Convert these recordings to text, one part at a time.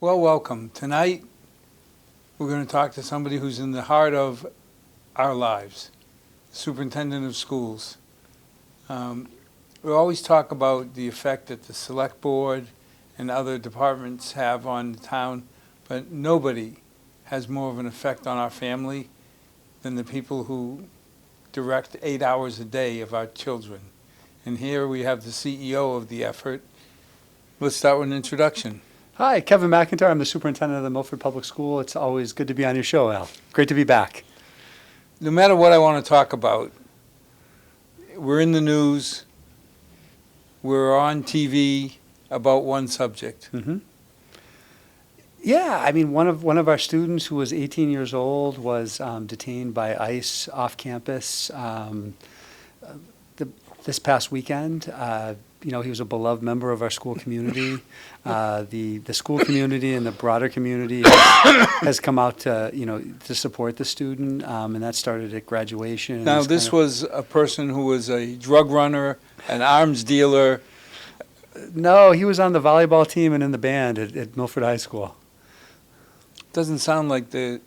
Well, welcome. Tonight, we're going to talk to somebody who's in the heart of our lives, superintendent of schools. We always talk about the effect that the select board and other departments have on the town, but nobody has more of an effect on our family than the people who direct 8 hours a day of our children. And here we have the CEO of the effort. Let's start with an introduction. Hi, Kevin McIntyre. I'm the superintendent of the Milford Public School. It's always good to be on your show, Al. Great to be back. No matter what I want to talk about, we're in the news, we're on TV about one subject. Mm-hmm. Yeah, I mean, one of our students who was 18 years old was detained by ICE off campus this past weekend. He was a beloved member of our school community. The school community and the broader community has come out to support the student, and that started at graduation. Now, this was a person who was a drug runner, an arms dealer. No, he was on the volleyball team and in the band at Milford High School. Doesn't sound like the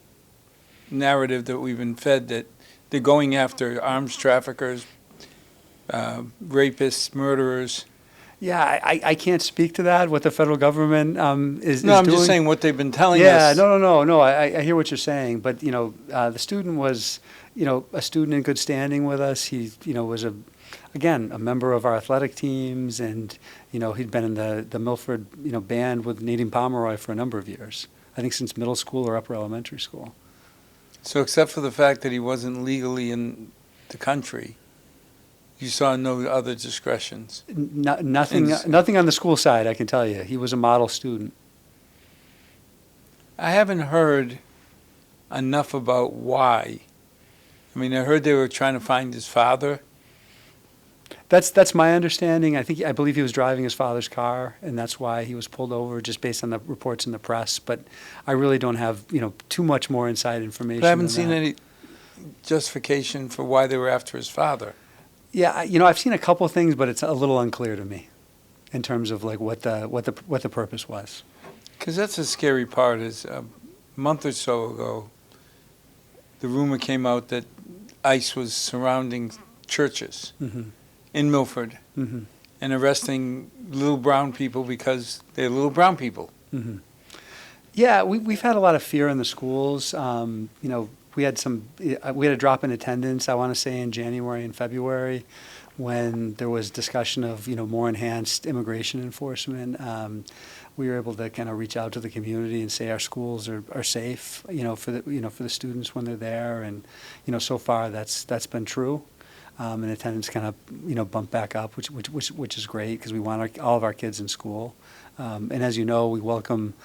narrative that we've been fed, that they're going after arms traffickers, rapists, murderers. Yeah, I can't speak to that, what the federal government is No, I'm doing. just saying what they've been telling Yeah, us. no, I hear what you're saying. But, the student was, a student in good standing with us. He, was, a member of our athletic teams. And, he'd been in the Milford, band with Nadine Pomeroy for a number of years. I think since middle school or upper elementary school. So except for the fact that he wasn't legally in the country, you saw no other discretions? Nothing on the school side, I can tell you. He was a model student. I haven't heard enough about why. I mean, I heard they were trying to find his father. That's my understanding. I believe he was driving his father's car, and that's why he was pulled over, just based on the reports in the press. But I really don't have too much more inside information. But I haven't seen any justification for why they were after his father. Yeah, I've seen a couple things, but it's a little unclear to me in terms of like what the purpose was. Because that's the scary part. Is a month or so ago, the rumor came out that ICE was surrounding churches in Milford and arresting little brown people because they're little brown people. Yeah, we've had a lot of fear in the schools. We had a drop in attendance, I want to say, in January and February, when there was discussion of more enhanced immigration enforcement. We were able to kind of reach out to the community and say our schools are safe, for the students when they're there, and so far that's been true. And attendance kind of bumped back up, which is great, because we want all of our kids in school. And as you know, we welcome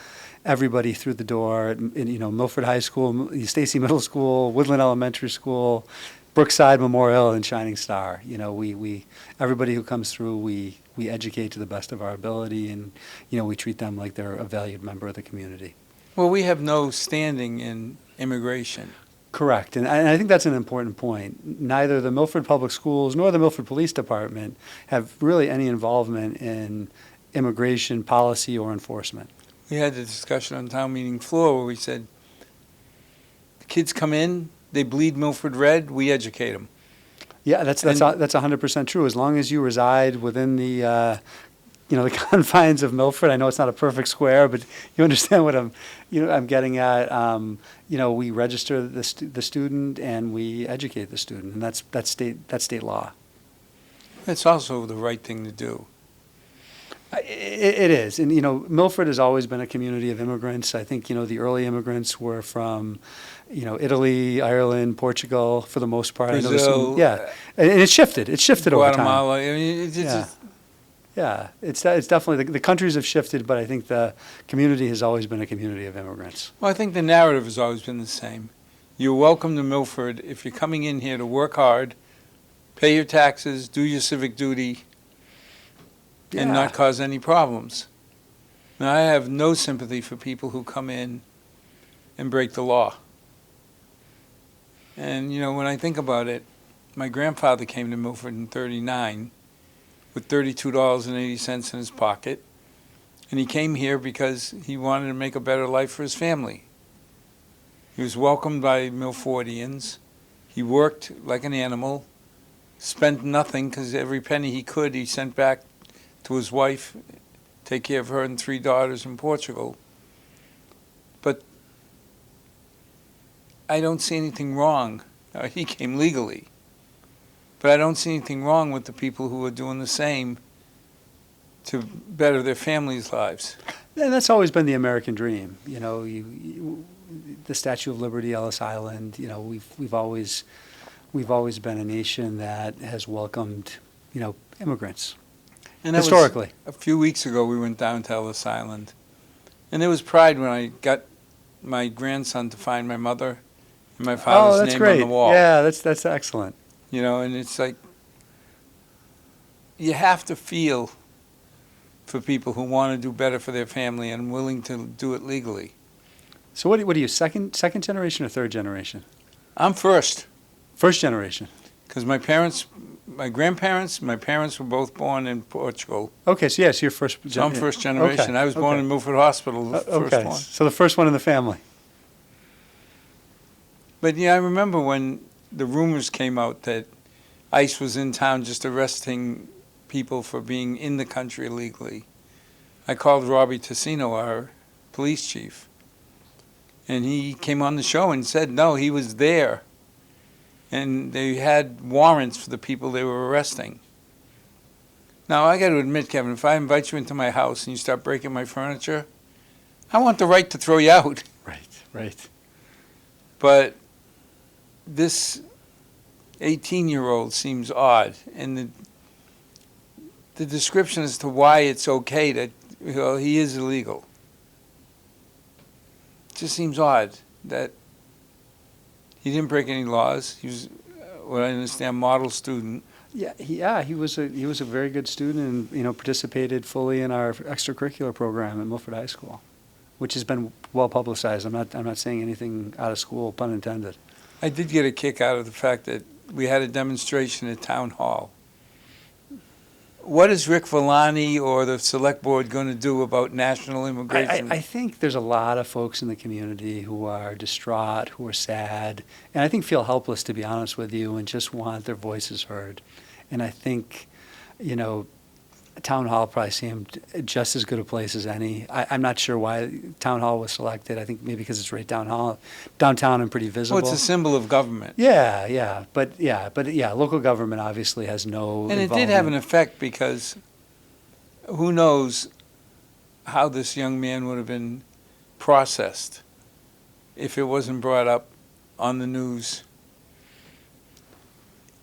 everybody through the door in Milford High School, Stacy Middle School, Woodland Elementary School, Brookside Memorial, and Shining Star. We everybody who comes through, we educate to the best of our ability, and we treat them like they're a valued member of the community. Well, we have no standing in immigration. Correct, and I think that's an important point. Neither the Milford Public Schools nor the Milford Police Department have really any involvement in immigration policy or enforcement. We had the discussion on town meeting floor where we said, the kids come in, they bleed Milford red, we educate them. Yeah, that's 100% true. As long as you reside within the the confines of Milford. I know it's not a perfect square, but you understand what I'm getting at. We register the student and we educate the student, and that's state law. It's also the right thing to do. It is, and Milford has always been a community of immigrants. I think the early immigrants were from Italy, Ireland, Portugal, for the most part. Brazil, and it shifted. It shifted over time. Guatemala. I mean, it's definitely the countries have shifted, but I think the community has always been a community of immigrants. Well, I think the narrative has always been the same. You're welcome to Milford if you're coming in here to work hard, pay your taxes, do your civic duty, and not cause any problems. Now, I have no sympathy for people who come in and break the law. And, when I think about it, my grandfather came to Milford in '39 with $32.80 in his pocket, And he came here because he wanted to make a better life for his family. He was welcomed by Milfordians. He worked like an animal, spent nothing because every penny he could he sent back to his wife, take care of her and 3 daughters in Portugal. But I don't see anything wrong. He came legally. But I don't see anything wrong with the people who are doing the same to better their families' lives. And that's always been the American dream. The Statue of Liberty, Ellis Island. We've always been a nation that has welcomed, immigrants. And that was historically. a few weeks ago, we went down to Ellis Island, and there was pride when I got my grandson to find my mother and my father's name on the wall. Yeah, that's excellent. And it's like you have to feel for people who want to do better for their family and willing to do it legally. So what are you, second generation or third generation? I'm first. First generation. Because my grandparents, my parents were both born in Portugal. Okay, so yes, you're first. So I'm first generation. Okay, I was born in Milford Hospital, the first okay, one. so the first one in the family. But I remember when the rumors came out that ICE was in town just arresting people for being in the country illegally. I called Robbie Tassino, our police chief, and he came on the show and said, no, he was there. And they had warrants for the people they were arresting. Now, I got to admit, Kevin, if I invite you into my house and you start breaking my furniture, I want the right to throw you out. Right. But this 18-year-old seems odd, and the description as to why it's okay that he is illegal just seems odd. That he didn't break any laws. He was, what I understand, model student. He was a very good student and participated fully in our extracurricular program at Milford High School, which has been well publicized. I'm not saying anything out of school, pun intended. I did get a kick out of the fact that we had a demonstration at Town Hall. What is Rick Villani or the Select Board going to do about national immigration? I think there's a lot of folks in the community who are distraught, who are sad, and I think feel helpless, to be honest with you, and just want their voices heard. And I think, Town Hall probably seemed just as good a place as any. I'm not sure why Town Hall was selected. I think maybe because it's right downtown and pretty visible. Well, it's a symbol of government. But local government obviously has no And it did have an effect because who knows how this young man would have been processed if it wasn't brought up on the news.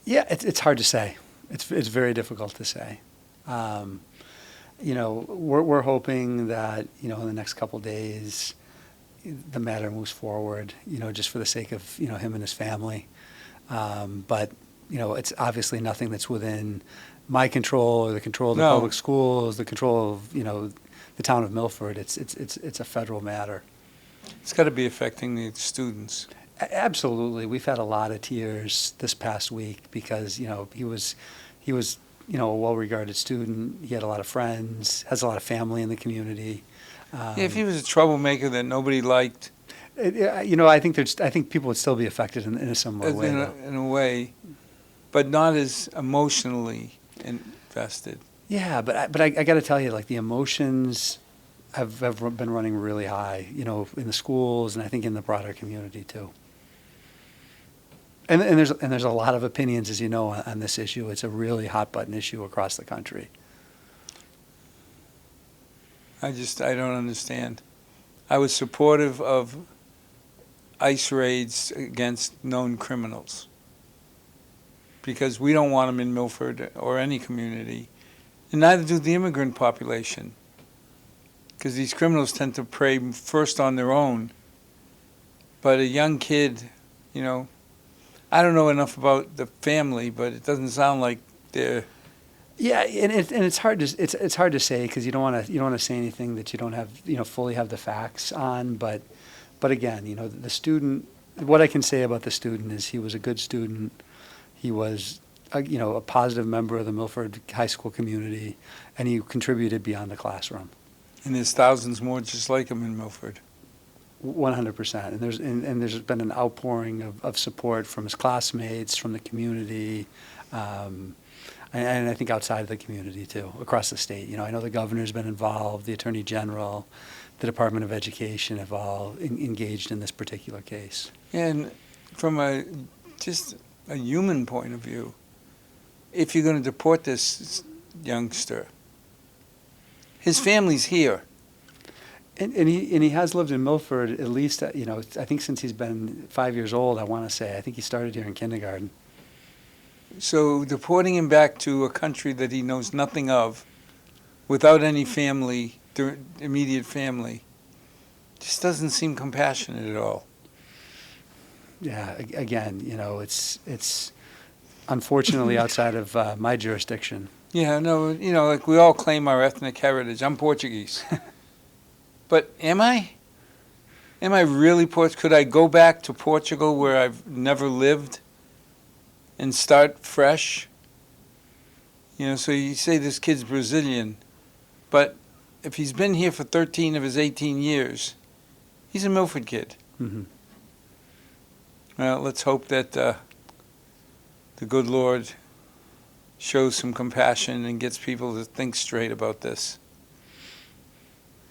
Yeah, it's hard to say. It's very difficult to say. We're hoping that, in the next couple of days, the matter moves forward, just for the sake of, him and his family. But, it's obviously nothing that's within my control or the control of the public schools, the control of, the town of Milford. It's a federal matter. It's got to be affecting the students. Absolutely. We've had a lot of tears this past week because, he was a well-regarded student. He had a lot of friends, has a lot of family in the community. If he was a troublemaker that nobody liked, I think people would still be affected in a similar way. In a way, but not as emotionally invested. Yeah, but I got to tell you, the emotions have been running really high, in the schools and I think in the broader community too. And there's a lot of opinions, as you know, on this issue. It's a really hot button issue across the country. I don't understand. I was supportive of ICE raids against known criminals because we don't want them in Milford or any community, and neither do the immigrant population, because these criminals tend to prey first on their own. But a young kid, I don't know enough about the family, but it doesn't sound like they're. Yeah, and it's hard to say because you don't want to say anything that you don't have fully have the facts on. But again, the student. What I can say about the student is he was a good student. He was a positive member of the Milford High School community, and he contributed beyond the classroom. And there's thousands more just like him in Milford. 100%. And there's been an outpouring of support from his classmates, from the community, and I think outside of the community too, across the state. You know, I know the governor's been involved, the attorney general, the Department of Education have all engaged in this particular case. And from just a human point of view, if you're going to deport this youngster, his family's here. And he has lived in Milford at least, you know, I think since he's been 5 years old, I want to say. I think he started here in kindergarten. So deporting him back to a country that he knows nothing of, without any family, immediate family, just doesn't seem compassionate at all. Yeah, again, you know, it's unfortunately outside of my jurisdiction. Yeah, no, you know, like we all claim our ethnic heritage. I'm Portuguese. But am I? Am I really Portuguese? Could I go back to Portugal where I've never lived and start fresh? You know, so you say this kid's Brazilian, but if he's been here for 13 of his 18 years, he's a Milford kid. Mm-hmm. Well, let's hope that the good Lord shows some compassion and gets people to think straight about this.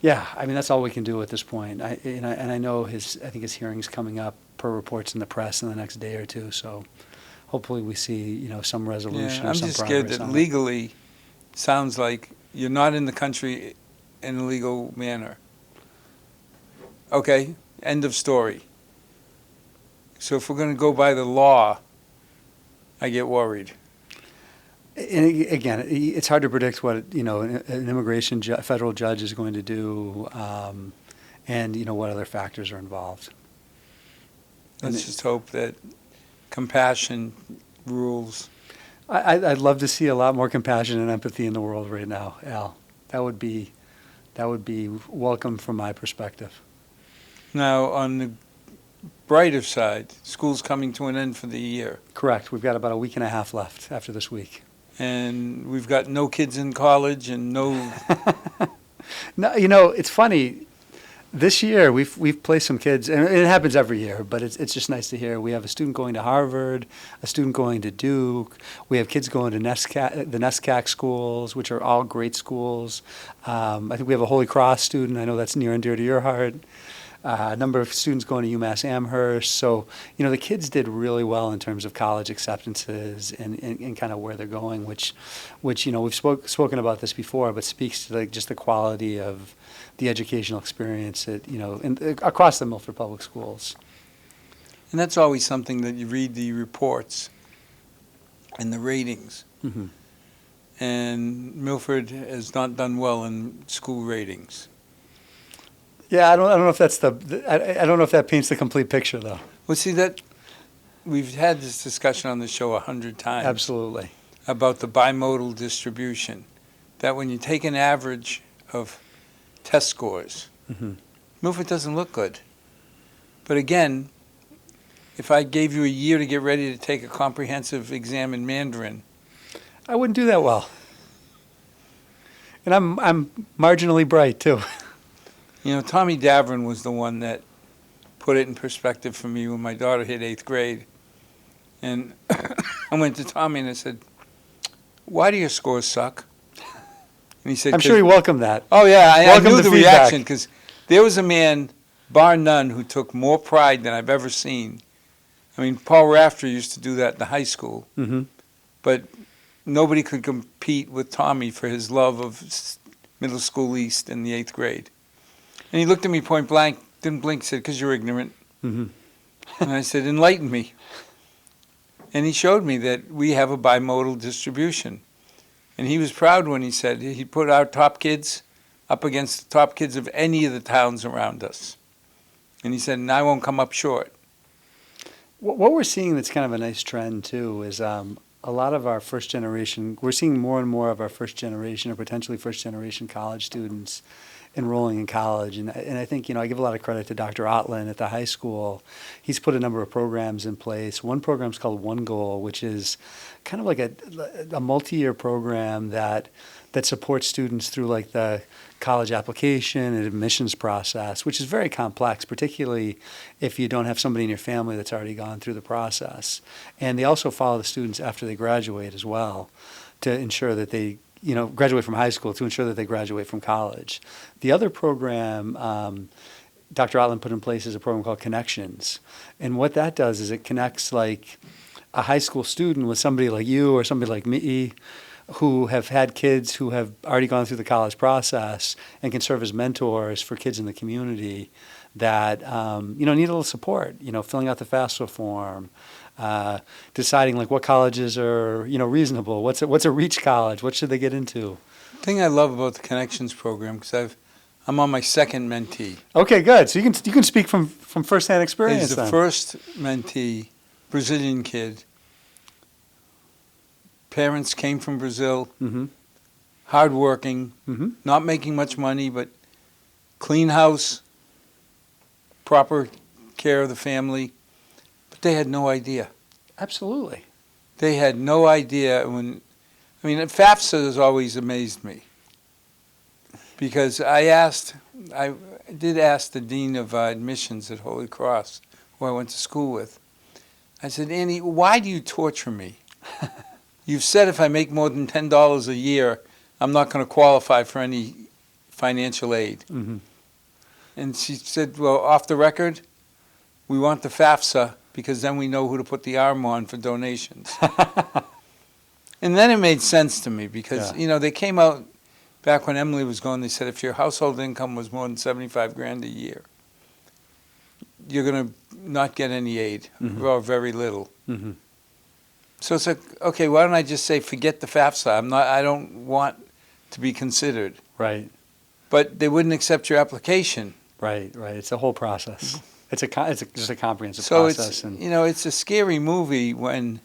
Yeah, I mean, that's all we can do at this point. And I know I think his hearing's coming up per reports in the press in the next day or two. So hopefully we see, you know, some resolution Yeah, or I'm some just scared progress that on it. legally sounds like you're not in the country in a legal manner. Okay, end of story. So if we're going to go by the law, I get worried. And again, it's hard to predict what, you know, an immigration federal judge is going to do, and, you know, what other factors are involved. Let's just hope that compassion rules. I'd love to see a lot more compassion and empathy in the world right now, Al. That would be welcome from my perspective. Now, on the brighter side, school's coming to an end for the year. Correct. We've got about a week and a half left after this week. And we've got no kids in college and no... No, you know, it's funny. This year we've placed some kids, and it happens every year, but it's just nice to hear. We have a student going to Harvard, a student going to Duke. We have kids going to the NESCAC schools, which are all great schools. I think we have a Holy Cross student. I know that's near and dear to your heart. A number of students going to UMass Amherst. So, you know, the kids did really well in terms of college acceptances and kind of where they're going, which you know, we've spoken about this before, but speaks to just the quality of the educational experience that, you know, across the Milford Public Schools. And that's always something that you read the reports and the ratings. Mm-hmm. And Milford has not done well in school ratings. Yeah, I don't know if that's I don't know if that paints the complete picture, though. Well, see, that we've had this discussion on the show 100 times. Absolutely. About the bimodal distribution. That when you take an average of test scores, Mm-hmm. Milford doesn't look good. But again, if I gave you a year to get ready to take a comprehensive exam in Mandarin, I wouldn't do that well. And I'm marginally bright, too. you know, Tommy Davern was the one that put it in perspective for me when my daughter hit 8th grade. And I went to Tommy and I said, "Why do your scores suck?" And he said, I'm sure he welcomed that. "Oh, yeah, I Welcome knew to the feedback. reaction because there was a man, bar none, who took more pride than I've ever seen. I mean, Paul Rafter used to do that in the high school, Mm-hmm. but nobody could compete with Tommy for his love of middle school East in the 8th grade. And he looked at me point blank, didn't blink, said, "Because you're ignorant." Mm-hmm. And I said, "Enlighten me." And he showed me that we have a bimodal distribution. And he was proud when he said he put our top kids up against the top kids of any of the towns around us. And he said, "And I won't come up short." What we're seeing that's kind of a nice trend, too, is a lot of our first generation, we're seeing more and more of our first generation or potentially first generation college students enrolling in college. And I think, you know, I give a lot of credit to Dr. Otlin at the high school. He's put a number of programs in place. One program is called One Goal, which is kind of like a multi-year program that that supports students through like the college application and admissions process, which is very complex, particularly if you don't have somebody in your family that's already gone through the process. And they also follow the students after they graduate as well, to ensure that they graduate from high school, to ensure that they graduate from college. The other program Dr. Otland put in place is a program called Connections. And what that does is it connects like a high school student with somebody like you or somebody like me who have had kids who have already gone through the college process and can serve as mentors for kids in the community that need a little support, filling out the FAFSA form, deciding like what colleges are reasonable, what's a reach college, what should they get into. The thing I love about the Connections program, because I'm on my second mentee. Okay, good. So you can speak from firsthand experience. He's the then. first mentee, Brazilian kid. Parents came from Brazil, Mm-hmm. hardworking, Mm-hmm. not making much money, but clean house, proper care of the family. But they had no idea. Absolutely. They had no idea FAFSA has always amazed me. Because I did ask the Dean of Admissions at Holy Cross, who I went to school with. I said, Annie, why do you torture me? You've said if I make more than $10 a year, I'm not going to qualify for any financial aid. Mm-hmm. And she said, well, off the record, we want the FAFSA because then we know who to put the arm on for donations. And then it made sense to me because, they came out back when Emily was going, they said if your household income was more than $75,000 a year, you're going to not get any aid, Mm-hmm. or very little. Mm-hmm. So it's like, okay, why don't I just say forget the FAFSA? I don't want to be considered. Right. But they wouldn't accept your application. Right. It's a whole process. It's just a comprehensive So process. it's a scary movie when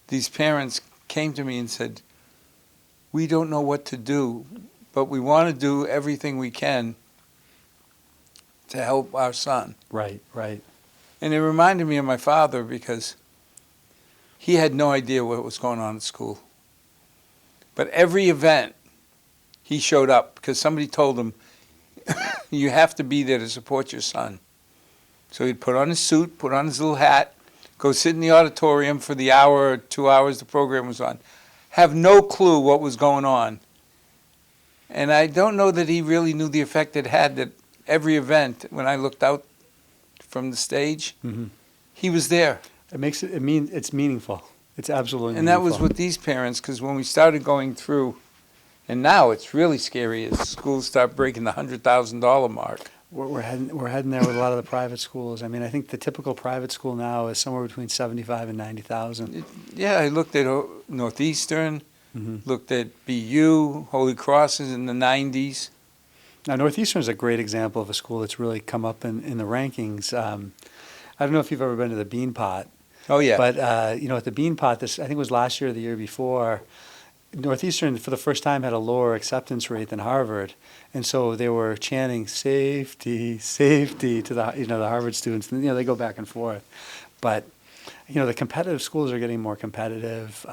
these parents came to me and said, we don't know what to do, but we want to do everything we can to help our son. Right. And it reminded me of my father because he had no idea what was going on at school. But every event, he showed up because somebody told him, you have to be there to support your son. So he'd put on his suit, put on his little hat, go sit in the auditorium for the hour or 2 hours the program was on, have no clue what was going on. And I don't know that he really knew the effect it had that every event, when I looked out from the stage, Mm-hmm. he was there. It's meaningful. It's absolutely And meaningful. that was with these parents, because when we started going through, and now it's really scary as schools start breaking the $100,000 mark. We're heading there with a lot of the private schools. I mean, I think the typical private school now is somewhere between 75 and 90,000. Yeah, I looked at Northeastern, Mm-hmm. looked at BU, Holy Cross is in the 90s. Now, Northeastern is a great example of a school that's really come up in the rankings. I don't know if you've ever been to the Bean Pot. Oh, yeah. But, at the Bean Pot, I think it was last year or the year before, Northeastern, for the first time, had a lower acceptance rate than Harvard. And so they were chanting, safety, safety, to the Harvard students. And, they go back and forth. But, the competitive schools are getting more competitive.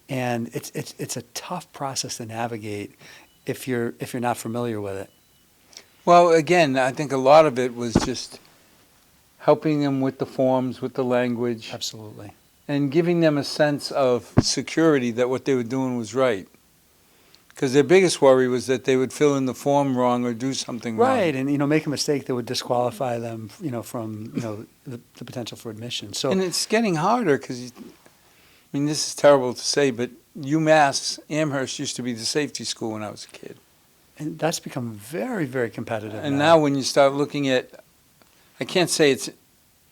And it's a tough process to navigate if you're not familiar with it. Well, again, I think a lot of it was just helping them with the forms, with the language, Absolutely. and giving them a sense of security that what they were doing was right. Because their biggest worry was that they would fill in the form wrong or do something wrong. Right, and make a mistake that would disqualify them, from the potential for admission. So, And it's getting harder because, this is terrible to say, but UMass Amherst used to be the safety school when I was a kid. and that's become very, very competitive. And now when you start looking at, I can't say it's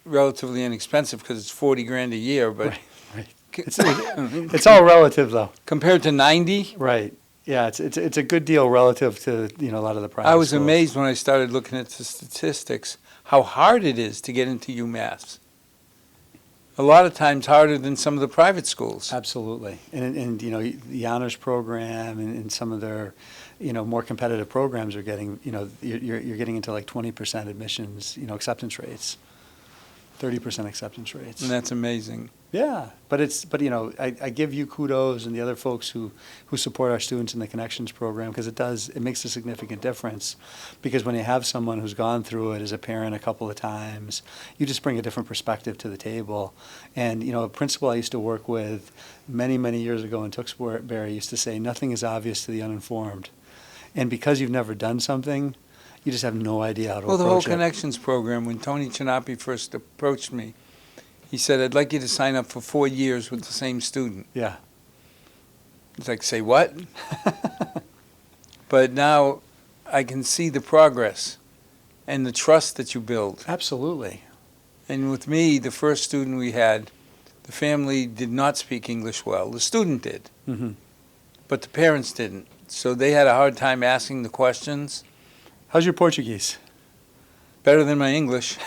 relatively inexpensive because it's $40,000 a year, but right. It's all relative, though. compared to 90, Right. Yeah, it's a good deal relative to a lot of the private I was schools. amazed when I started looking at the statistics how hard it is to get into UMass. A lot of times harder than some of the private schools. Absolutely, and the honors program and some of their more competitive programs are getting you're getting into like 20% admissions acceptance rates, 30% acceptance rates. And that's amazing. Yeah, but I give you kudos and the other folks who support our students in the Connections program, because it makes a significant difference. Because when you have someone who's gone through it as a parent a couple of times, you just bring a different perspective to the table. And a principal I used to work with many years ago in Tewksbury used to say, nothing is obvious to the uninformed. And because you've never done something, you just have no idea how to Well, the whole approach it. Connections program, when Tony Chinapi first approached me, he said, I'd like you to sign up for 4 years with the same student. Yeah. It's like, say what? But now I can see the progress and the trust that you build. Absolutely. And with me, the first student we had, the family did not speak English well. The student did, Mm-hmm. but the parents didn't. So they had a hard time asking the questions. How's your Portuguese? Better than my English.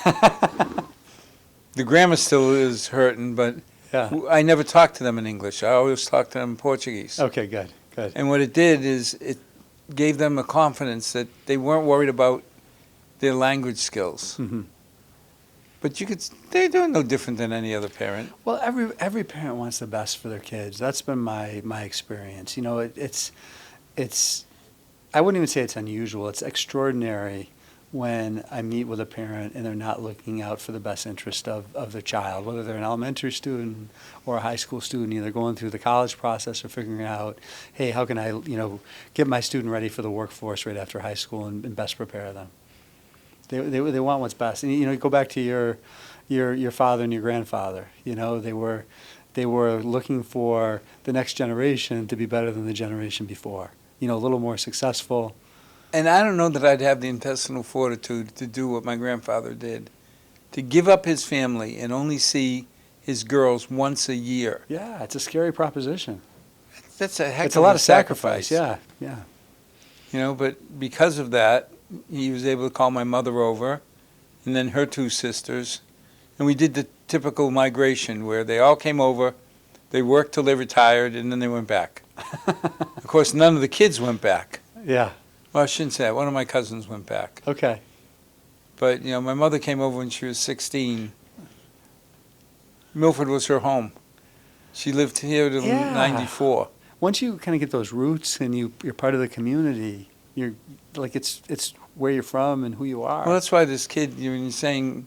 The grammar still is hurting, but Yeah. I never talked to them in English. I always talked to them in Portuguese. Okay, good. And what it did is it gave them a confidence that they weren't worried about their language skills. Mm-hmm. But they're doing no different than any other parent. Well, every parent wants the best for their kids. That's been my experience. It's I wouldn't even say it's unusual. It's extraordinary when I meet with a parent and they're not looking out for the best interest of their child, whether they're an elementary student or a high school student, either going through the college process or figuring out, hey, how can I, get my student ready for the workforce right after high school and best prepare them. They want what's best. And, you go back to your father and your grandfather. They were looking for the next generation to be better than the generation before. A little more successful. And I don't know that I'd have the intestinal fortitude to do what my grandfather did, to give up his family and only see his girls once a year. Yeah, it's a scary proposition. That's a heck It's of a lot of sacrifice. Yeah. But because of that, he was able to call my mother over and then her 2 sisters. And we did the typical migration where they all came over, they worked till they retired, and then they went back. Of course, none of the kids went back. Yeah. Well, I shouldn't say that. One of my cousins went back. Okay. But, my mother came over when she was 16. Milford was her home. She lived here till Yeah. 94. Once you kind of get those roots and you're part of the community, you're like it's where you're from and who you are. Well, that's why this kid, you're saying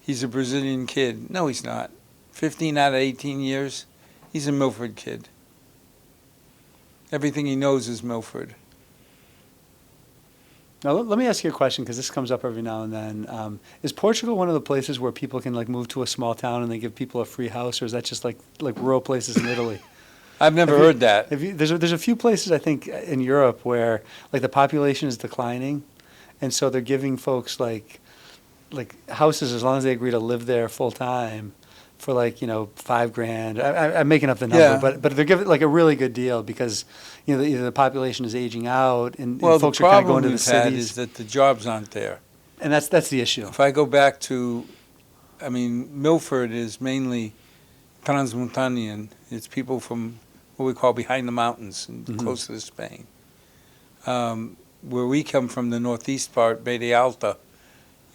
he's a Brazilian kid. No, he's not. 15 out of 18 years, he's a Milford kid. Everything he knows is Milford. Now, let me ask you a question, because this comes up every now and then. Is Portugal one of the places where people can move to a small town and they give people a free house, or is that just like rural places in Italy? I've never heard that. There's a few places, I think, in Europe where the population is declining, and so they're giving folks like houses as long as they agree to live there full time for $5,000. I'm making up the number, Yeah. but they're giving a really good deal because either the population is aging out and Well, folks the are kind of problem going to the we've had cities, is that the jobs aren't there. and that's the issue. If I go back to, Milford is mainly Transmontanian. It's people from what we call behind the mountains and Mhm. close to Spain. Where we come from, the northeast part, Bay de Alta,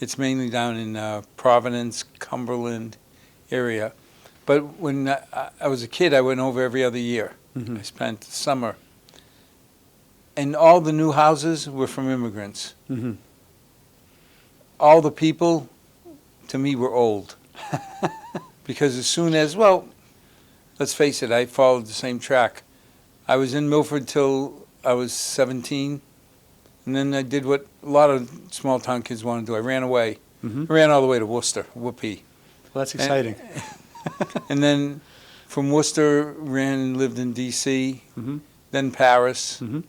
it's mainly down in Providence, Cumberland area. But when I was a kid, I went over every other year. Mhm. I spent the summer. And all the new houses were from immigrants. Mhm. All the people, to me, were old. Because as soon as, let's face it, I followed the same track. I was in Milford till I was 17, and then I did what a lot of small-town kids want to do. I ran away. Mhm. I ran all the way to Worcester, whoopee. Well, that's exciting. And then from Worcester, ran and lived in D.C., Mhm. then Paris, Mhm.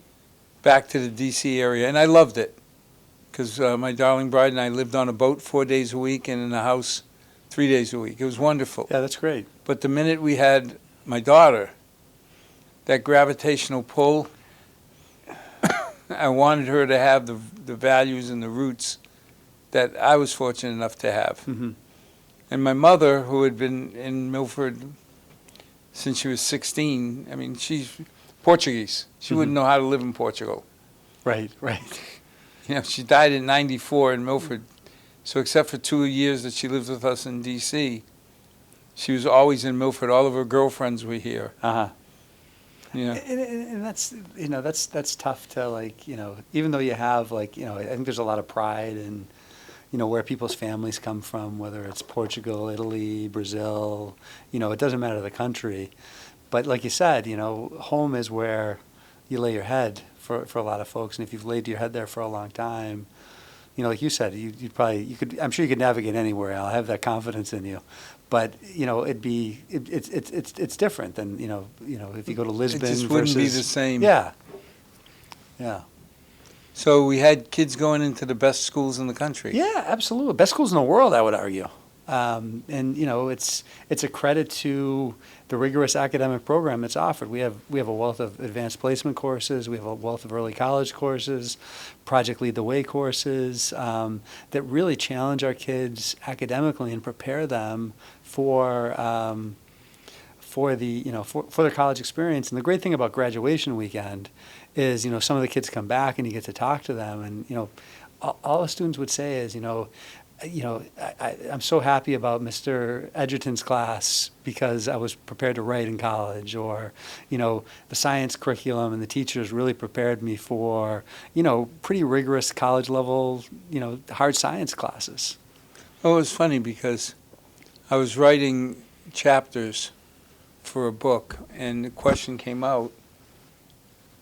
back to the D.C. area, and I loved it. Because my darling bride and I lived on a boat 4 days a week and in a house 3 days a week. It was wonderful. Yeah, that's great. But the minute we had my daughter, that gravitational pull, I wanted her to have the values and the roots that I was fortunate enough to have. Mhm. And my mother, who had been in Milford since she was 16, she's Portuguese. She wouldn't know how to live in Portugal. Right. She died in 94 in Milford. So except for 2 years that she lived with us in D.C., She was always in Milford. All of her girlfriends were here. Uh-huh. Yeah. And that's, that's tough to, like, even though you have, like, I think there's a lot of pride in, where people's families come from, whether it's Portugal, Italy, Brazil, it doesn't matter the country. But like you said, home is where you lay your head for a lot of folks. And if you've laid your head there for a long time, like you said, I'm sure you could navigate anywhere. I'll have that confidence in you. But it's different than if you go to Lisbon. It just versus, wouldn't be the same. Yeah, yeah, So we had kids going into the best schools in the country. yeah. Absolutely, best schools in the world, I would argue. And it's a credit to the rigorous academic program that's offered. We have a wealth of advanced placement courses. We have a wealth of early college courses, Project Lead the Way courses that really challenge our kids academically and prepare them for their college experience. And the great thing about graduation weekend is some of the kids come back and you get to talk to them, and all the students would say is I'm so happy about Mr. Edgerton's class because I was prepared to write in college, or, the science curriculum and the teachers really prepared me for, pretty rigorous college level, hard science classes. Well, it was funny because I was writing chapters for a book, and the question came out,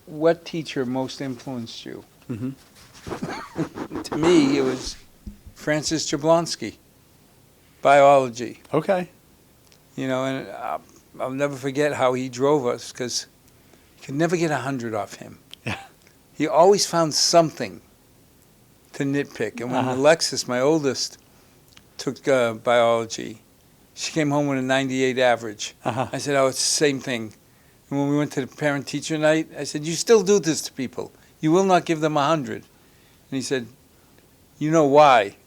what teacher most influenced you? Mm-hmm. To me, it was Francis Jablonski, biology. Okay. And I'll never forget how he drove us, because you could never get 100 off him. Yeah. He always found something to nitpick. And when Alexis, my oldest, took biology, she came home with a 98 average. I said, oh, it's the same thing. And when we went to the parent-teacher night, I said, you still do this to people. You will not give them 100. And he said, you know why?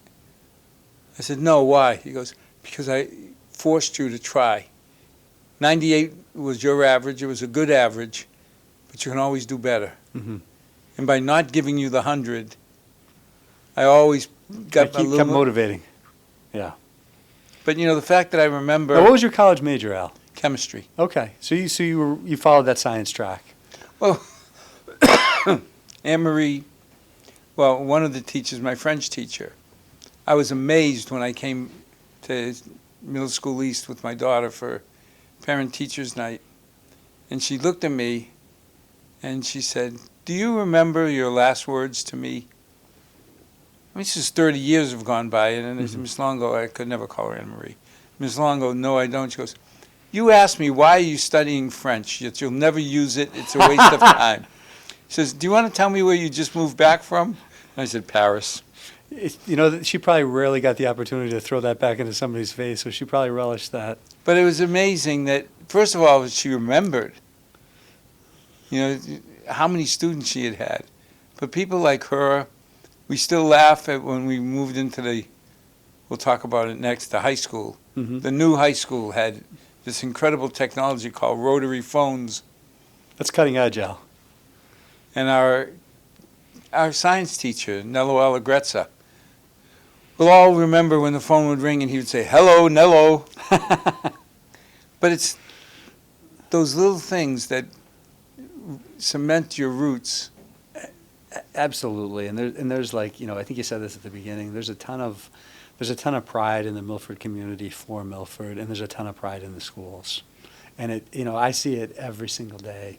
I said, no, why? He goes, because I forced you to try. 98 was your average. It was a good average, but you can always do better. Mm-hmm. And by not giving you the 100, I always got a little kept motivating. Yeah. But the fact that I remember. Now, what was your college major, Al? Chemistry. Okay, so you followed that science track. Well, Anne-Marie, one of the teachers, my French teacher, I was amazed when I came to Middle School East with my daughter for parent-teachers night. And she looked at me and she said, do you remember your last words to me? I mean, this is 30 years have gone by, and then Miss Longo, I could never call her Anne-Marie. Miss Longo, no, I don't. She goes, you asked me, why are you studying French? Yet you'll never use it. It's a waste of time. She says, do you want to tell me where you just moved back from? And I said, Paris. She probably rarely got the opportunity to throw that back into somebody's face, so she probably relished that. But it was amazing that, first of all, she remembered, how many students she had had. But people like her, we still laugh at when we moved into we'll talk about it next, the high school. Mm-hmm. The new high school had this incredible technology called rotary phones. That's cutting edge, Al. And our science teacher, Nello Allegrezza, we'll all remember when the phone would ring and he would say, hello, Nello. But it's those little things that cement your roots. Absolutely, and there's like, I think you said this at the beginning. There's a ton of pride in the Milford community for Milford, and there's a ton of pride in the schools, and I see it every single day,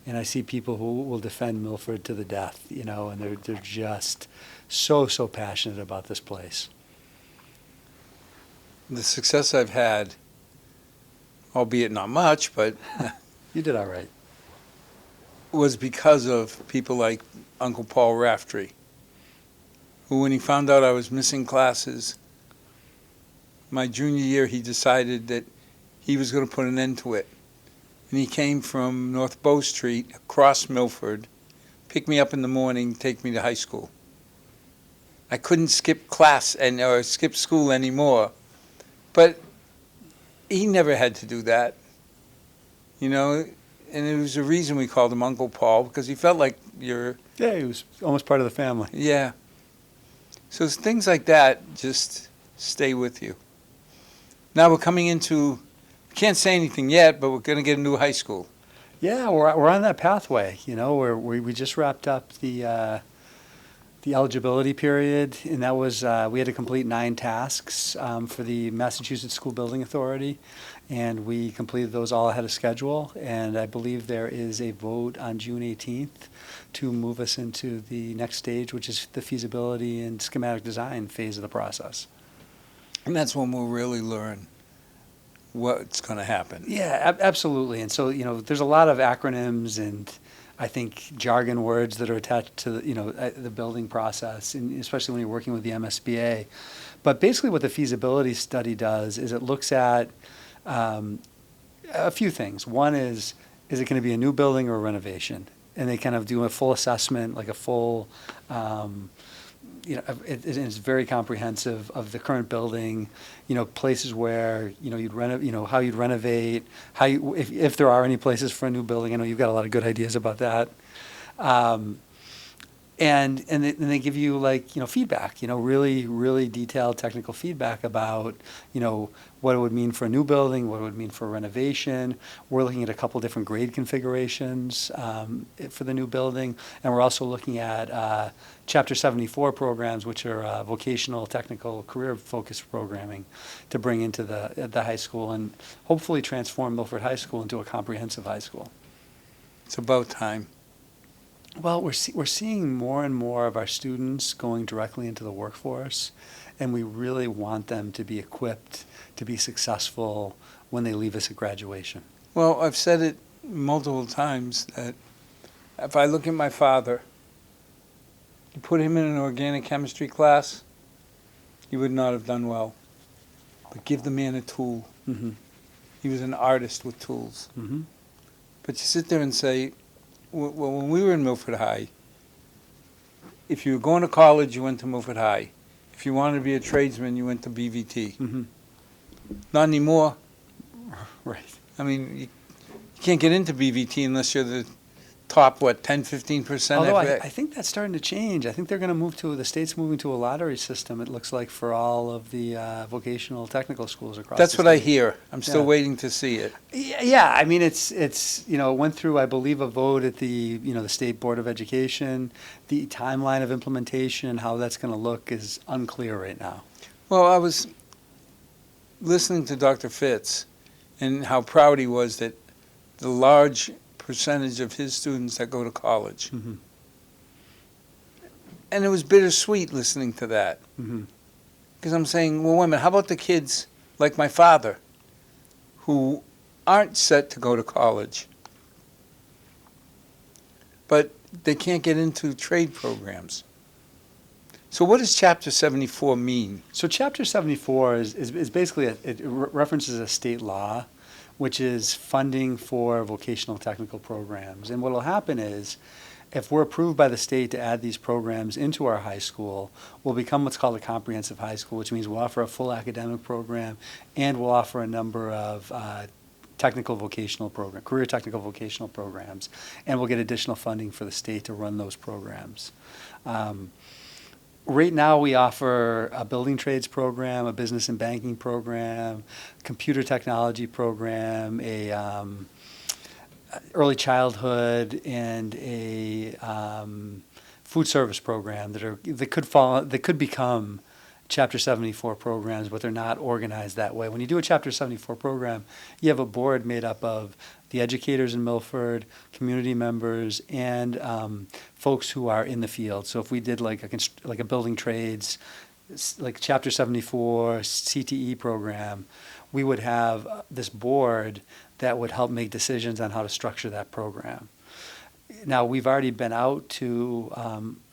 and I see people who will defend Milford to the death, and they're just so passionate about this place. The success I've had, albeit not much, but You did all right. was because of people like Uncle Paul Raftery, who, when he found out I was missing classes, my junior year, he decided that he was going to put an end to it. And he came from North Bow Street, across Milford, pick me up in the morning, take me to high school. I couldn't skip class or skip school anymore. But he never had to do that, and it was a reason we called him Uncle Paul, because he felt like Yeah, he was almost part of the family. Yeah. So things like that just stay with you. Now we're coming into Can't say anything yet, but we're going to get a new high school. Yeah, we're on that pathway. You know, we just wrapped up the eligibility period, and that was we had to complete 9 tasks for the Massachusetts School Building Authority, and we completed those all ahead of schedule. And I believe there is a vote on June 18th to move us into the next stage, which is the feasibility and schematic design phase of the process. And that's when we'll really learn what's going to happen. Yeah, absolutely. And so, you know, there's a lot of acronyms and I think jargon words that are attached to the building process, and especially when you're working with the MSBA. But basically what the feasibility study does is it looks at a few things. One is it going to be a new building or a renovation? And they kind of do a full assessment, like a full it's very comprehensive of the current building, places where, how you'd renovate, if there are any places for a new building. I know you've got a lot of good ideas about that. And they give you feedback, really, really detailed technical feedback about, what it would mean for a new building, what it would mean for a renovation. We're looking at a couple different grade configurations for the new building. And we're also looking at Chapter 74 programs, which are vocational, technical, career-focused programming to bring into the high school and hopefully transform Milford High School into a comprehensive high school. It's about time. Well, we're seeing more and more of our students going directly into the workforce, and we really want them to be equipped to be successful when they leave us at graduation. Well, I've said it multiple times that if I look at my father, you put him in an organic chemistry class, he would not have done well. But give the man a tool. Mm-hmm. He was an artist with tools. Mm-hmm. But you sit there and say, well, when we were in Milford High, if you were going to college, you went to Milford High. If you wanted to be a tradesman, you went to BVT. Mm-hmm. Not anymore. Right. I mean, you can't get into BVT unless you're the top, 10, 15%? Although I think that's starting to change. I think they're going to the state's moving to a lottery system, it looks like, for all of the vocational technical schools across That's the what state. I hear. I'm still Yeah. waiting to see it. Yeah, I mean, it went through, I believe, a vote at the State Board of Education. The timeline of implementation and how that's going to look is unclear right now. Well, I was listening to Dr. Fitz and how proud he was that the large percentage of his students that go to college. Mm-hmm. And it was bittersweet listening to that. Mm-hmm. Because I'm saying, well, wait a minute, how about the kids like my father who aren't set to go to college, but they can't get into trade programs? So what does Chapter 74 mean? So Chapter 74 is basically, it references a state law, which is funding for vocational technical programs. And what will happen is, if we're approved by the state to add these programs into our high school, we'll become what's called a comprehensive high school, which means we'll offer a full academic program and we'll offer a number of technical vocational program, career technical vocational programs, and we'll get additional funding for the state to run those programs. Right now, we offer a building trades program, a business and banking program, computer technology program, a early childhood, and a food service program that could become Chapter 74 programs, but they're not organized that way. When you do a Chapter 74 program, you have a board made up of the educators in Milford, community members, and folks who are in the field. So if we did like a building trades, like Chapter 74 CTE program, we would have this board that would help make decisions on how to structure that program. Now, we've already been out to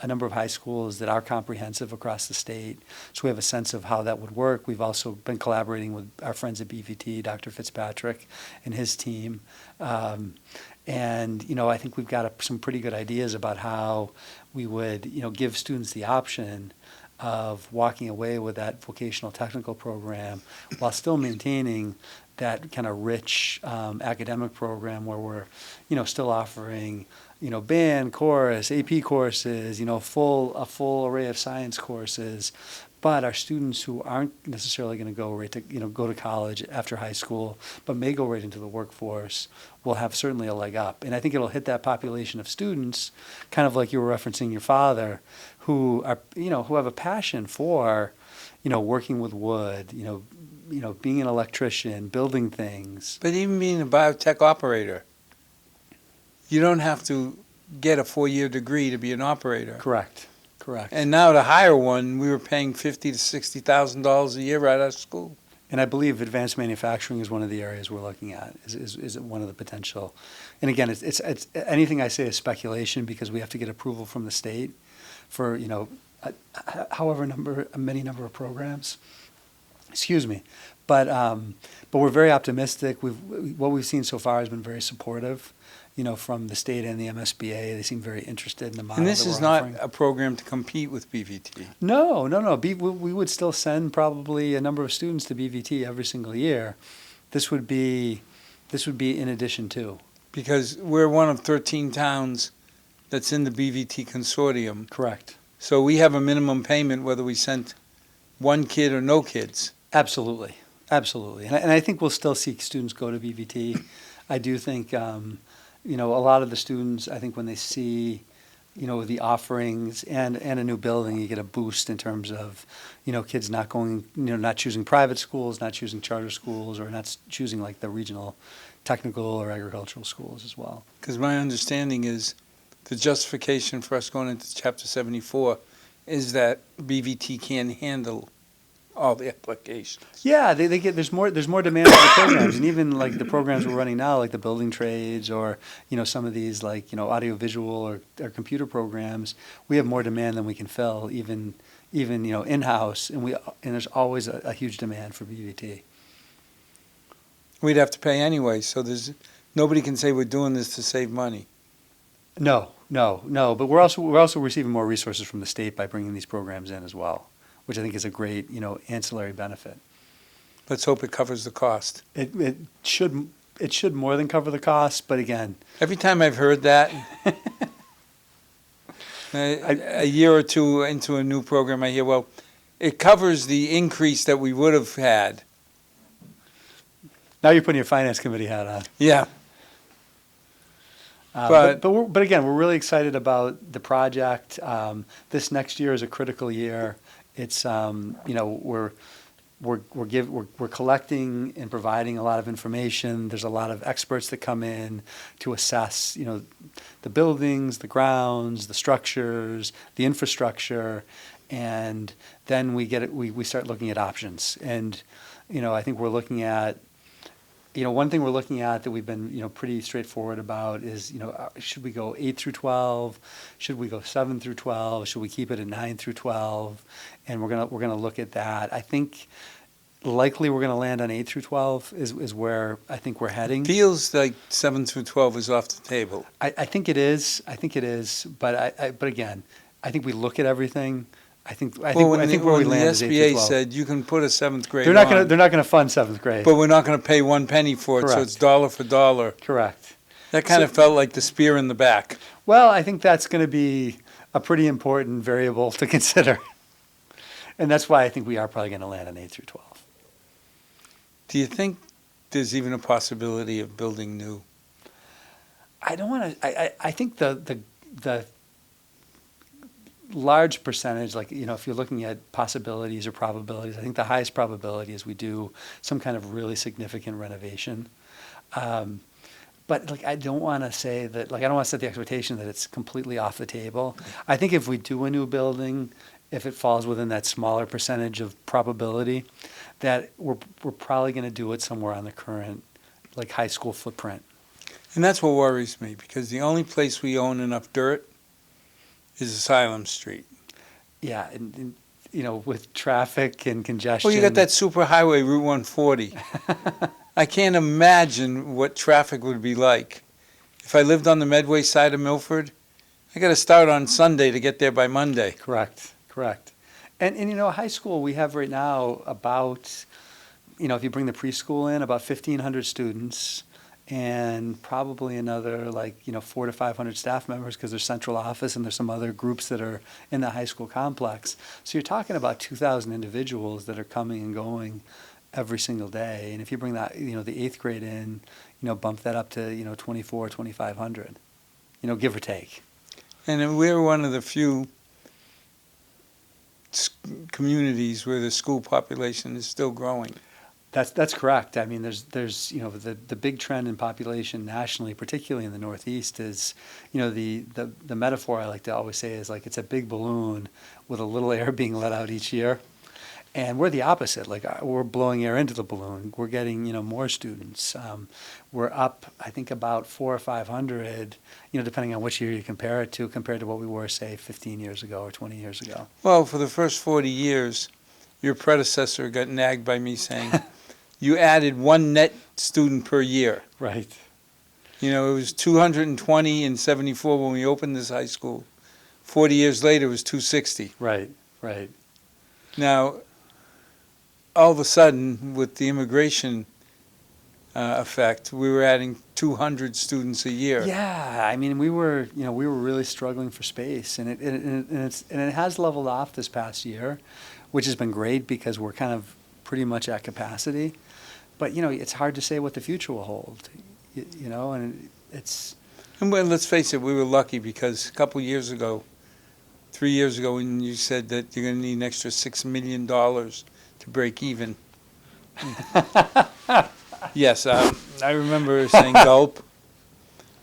a number of high schools that are comprehensive across the state, so we have a sense of how that would work. We've also been collaborating with our friends at BVT, Dr. Fitzpatrick and his team. And, I think we've got some pretty good ideas about how we would, give students the option of walking away with that vocational technical program while still maintaining that kind of rich academic program where we're, still offering, band, chorus, AP courses, a full array of science courses, But our students who aren't necessarily going to go right to, go to college after high school, but may go right into the workforce, will have certainly a leg up. And I think it'll hit that population of students, kind of like you were referencing your father, who are, who have a passion for, working with wood, being an electrician, building things. But even being a biotech operator, you don't have to get a 4-year degree to be an operator. Correct. And now to hire one, we were paying $50,000 to $60,000 a year right out of school. And I believe advanced manufacturing is one of the areas we're looking at, is one of the potential. And again, it's anything I say is speculation because we have to get approval from the state for, many number of programs. Excuse me. But we're very optimistic. What we've seen so far has been very supportive, from the state and the MSBA. They seem very interested in the model. And this that is we're not offering. a program to compete with BVT. No. We would still send probably a number of students to BVT every single year. This would be in addition to. Because we're one of 13 towns that's in the BVT consortium. Correct. So we have a minimum payment whether we sent one kid or no kids. Absolutely. And I think we'll still see students go to BVT. I do think, a lot of the students, I think when they see, the offerings and a new building, you get a boost in terms of, kids not going, not choosing private schools, not choosing charter schools, or not choosing like the regional technical or agricultural schools as well. Because my understanding is the justification for us going into Chapter 74 is that BVT can't handle all the applications. Yeah, they get there's more demand for the programs, and even like the programs we're running now, like the building trades or some of these like audiovisual or computer programs, we have more demand than we can fill, even in-house, and there's always a huge demand for BVT. We'd have to pay anyway, so nobody can say we're doing this to save money. No, but we're also receiving more resources from the state by bringing these programs in as well, which I think is a great, ancillary benefit. Let's hope it covers the cost. It should more than cover the cost, but again. Every time I've heard that, a year or two into a new program, I hear, well, it covers the increase that we would have had. Now you're putting your finance committee hat on. Yeah. But again, we're really excited about the project. This next year is a critical year. It's we're collecting and providing a lot of information. There's a lot of experts that come in to assess the buildings, the grounds, the structures, the infrastructure, and then we start looking at options. And I think we're looking at. One thing we're looking at that we've been, pretty straightforward about is, should we go 8 through 12? Should we go 7 through 12? Should we keep it at 9 through 12? And we're gonna look at that. I think likely we're gonna land on 8 through 12 is where I think we're heading. Feels like 7 through 12 is off the table. I think it is. But again, I think we look at everything. I think where we land is 8 through 12. The SBA said you can put a 7th grade they're not gonna fund 7th grade. but we're not going to pay one penny for it, so Correct. it's dollar for dollar. Correct. That kind of felt like the spear in the back. Well, I think that's going to be a pretty important variable to consider. And that's why I think we are probably going to land on 8 through 12. Do you think there's even a possibility of building new? I don't want to, I think the large percentage, like, if you're looking at possibilities or probabilities, I think the highest probability is we do some kind of really significant renovation. But I don't want to say that, I don't want to set the expectation that it's completely off the table. I think if we do a new building, if it falls within that smaller percentage of probability, that we're probably going to do it somewhere on the current, high school footprint. And that's what worries me, because the only place we own enough dirt is Asylum Street. Yeah, and with traffic and congestion. Well, you got that super highway, Route 140. I can't imagine what traffic would be like. If I lived on the Medway side of Milford, I got to start on Sunday to get there by Monday. Correct. And high school, we have right now about, if you bring the preschool in, about 1,500 students. and probably another 400 to 500 staff members because there's central office and there's some other groups that are in the high school complex. So you're talking about 2,000 individuals that are coming and going every single day. And if you bring that, the eighth grade in, bump that up to, 24, 2,500, give or take. And we're one of the few communities where the school population is still growing. That's correct. I mean, there's the big trend in population nationally, particularly in the Northeast, is the metaphor I like to always say is like it's a big balloon with a little air being let out each year, and we're the opposite. Like we're blowing air into the balloon. We're getting more students. We're up, I think, about 400 or 500, depending on which year you compare it to, compared to what we were, say, 15 years ago or 20 years ago. Well, for the first 40 years, your predecessor got nagged by me saying, you added one net student per year. Right. It was 220 in 74 when we opened this high school. 40 years later, it was 260. Right. Now, all of a sudden, with the immigration effect, we were adding 200 students a year. Yeah, I mean, we were really struggling for space, and it has leveled off this past year, which has been great because we're kind of pretty much at capacity. But it's hard to say what the future will hold. And it's. And well, let's face it, we were lucky because a couple years ago, 3 years ago, when you said that you're going to need an extra $6 million to break even. Yes, I remember saying gulp,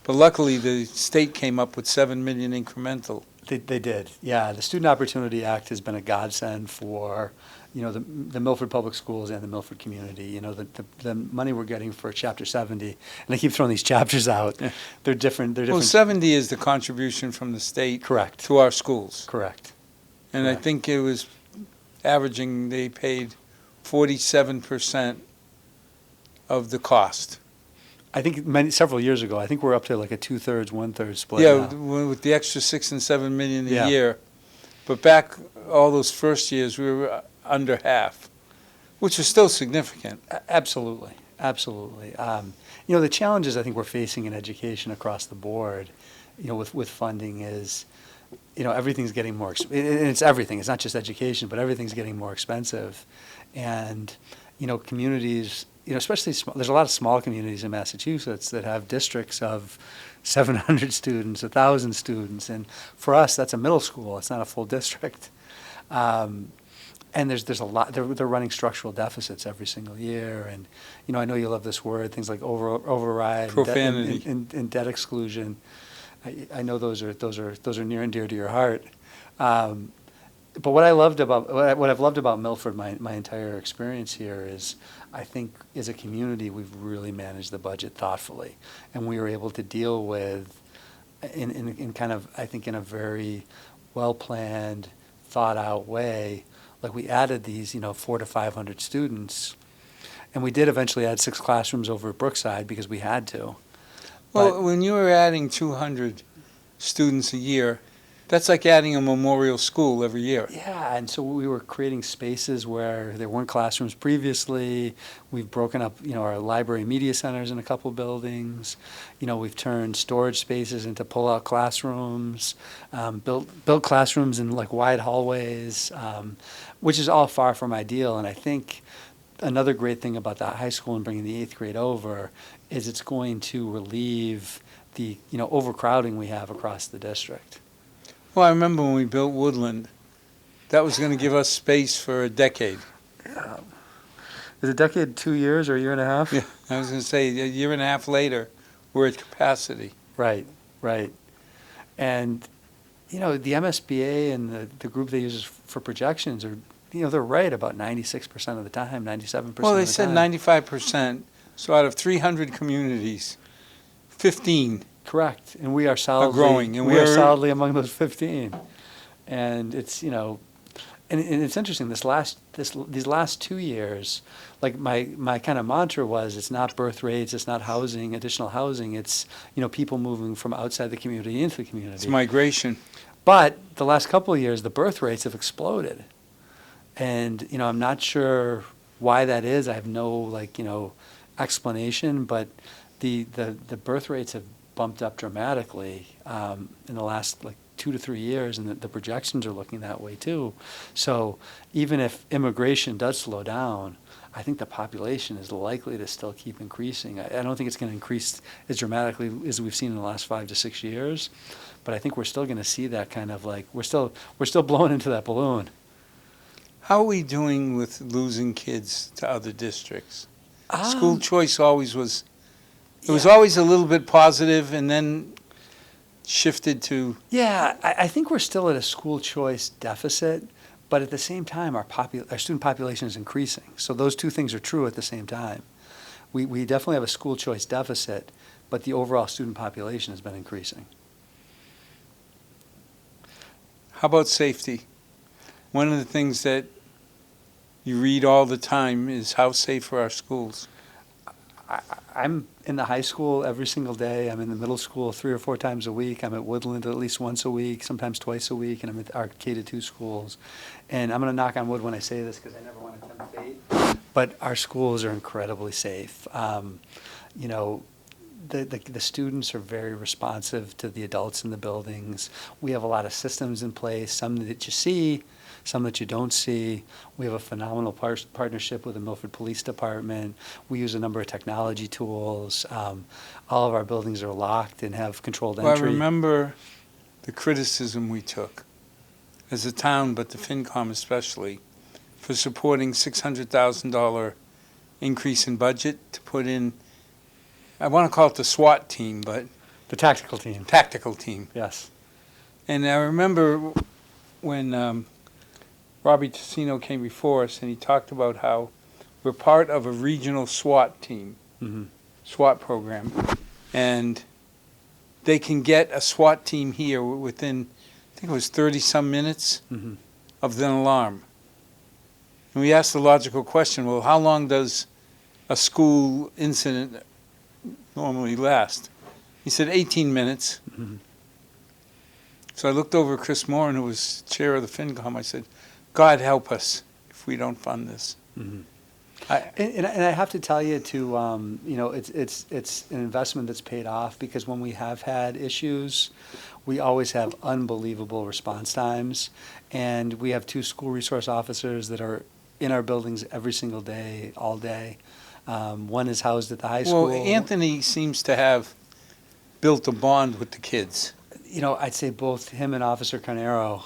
but luckily the state came up with $7 million incremental. They did, yeah. The Student Opportunity Act has been a godsend for, the Milford Public Schools and the Milford community. The money we're getting for Chapter 70, and I keep throwing these chapters out. Yeah. They're different. Well, 70 is the contribution from the state Correct. to our schools. Correct. And Correct. I think it was averaging, they paid 47% of the cost. I think several years ago, I think we're up to like a 2/3, 1/3 split Yeah, now. with the extra 6 and 7 million a Yeah. year. But back all those first years, we were under half, which is still significant. Absolutely. The challenges I think we're facing in education across the board, with funding is, everything's getting more, and it's everything. It's not just education, but everything's getting more expensive. And, communities, especially there's a lot of small communities in Massachusetts that have districts of 700 students, 1,000 students. And for us, that's a middle school. It's not a full district. And there's a lot, they're running structural deficits every single year. And, I know you love this word, things like override, Profanity. and debt exclusion. I know those are near and dear to your heart. But what I've loved about Milford, my entire experience here is, I think as a community, we've really managed the budget thoughtfully. And we were able to deal with, in kind of, I think in a very well-planned, thought-out way. Like we added these, 400 to 500 students, and we did eventually add 6 classrooms over at Brookside because we had to. Well, when you were adding 200 students a year, that's like adding a memorial school every year. Yeah, and so we were creating spaces where there weren't classrooms previously. We've broken up, our library media centers in a couple buildings. We've turned storage spaces into pull-out classrooms, built classrooms in like wide hallways, which is all far from ideal. And I think another great thing about the high school and bringing the 8th grade over is it's going to relieve the, overcrowding we have across the district. Well, I remember when we built Woodland, that was going to give us space for a decade. Is a decade 2 years or a year and a half? Yeah, I was going to say, a year and a half later, we're at capacity. Right. And, the MSBA and the group they use for projections are, they're right about 96% of the time, 97% of the time. Well, they said 95%, so out of 300 communities, 15 Correct, and we are solidly growing, and we are we're solidly among those 15, and it's and it's interesting. These last 2 years, like my kind of mantra was, it's not birth rates, it's not housing, additional housing, it's people moving from outside the community into the community. It's migration. But the last couple of years, the birth rates have exploded, and I'm not sure why that is. I have no explanation, but the birth rates have bumped up dramatically in the last like 2 to 3 years, and the projections are looking that way too. So even if immigration does slow down, I think the population is likely to still keep increasing. I don't think it's going to increase as dramatically as we've seen in the last 5 to 6 years, but I think we're still going to see that kind of like we're still blowing into that balloon. How are we doing with losing kids to other districts? School choice always was, it was always a little bit positive and then shifted to, Yeah, I think we're still at a school choice deficit, but at the same time, our student population is increasing. So those two things are true at the same time. We definitely have a school choice deficit, but the overall student population has been increasing. how about safety? One of the things that you read all the time is how safe are our schools? I'm in the high school every single day. I'm in the middle school 3 or 4 times a week. I'm at Woodland at least once a week, sometimes twice a week, and I'm at our K-2 schools. And I'm going to knock on wood when I say this because I never want to tempt fate, but our schools are incredibly safe. You know, the students are very responsive to the adults in the buildings. We have a lot of systems in place, some that you see, some that you don't see. We have a phenomenal partnership with the Milford Police Department. We use a number of technology tools. All of our buildings are locked and have controlled Well, I entry. remember the criticism we took as a town, but the FinCom especially, for supporting $600,000 increase in budget to put in, I want to call it the SWAT team, but The tactical team, tactical team. yes. And I remember when Robbie Tassino came before us and he talked about how we're part of a regional SWAT team, Mm-hmm. SWAT program, and they can get a SWAT team here within, I think it was 30-some minutes Mm-hmm. of an alarm. And we asked the logical question, well, how long does a school incident normally last? He said 18 minutes. Mm-hmm. So I looked over at Chris Moran, who was chair of the FinCom. I said, God help us if we don't fund this. Mm-hmm. I, And I have to tell you, too, you know, it's an investment that's paid off because when we have had issues, we always have unbelievable response times. And we have 2 school resource officers that are in our buildings every single day, all day. One is housed at the high school. well, Anthony seems to have built a bond with the kids. You know, I'd say both him and Officer Carnero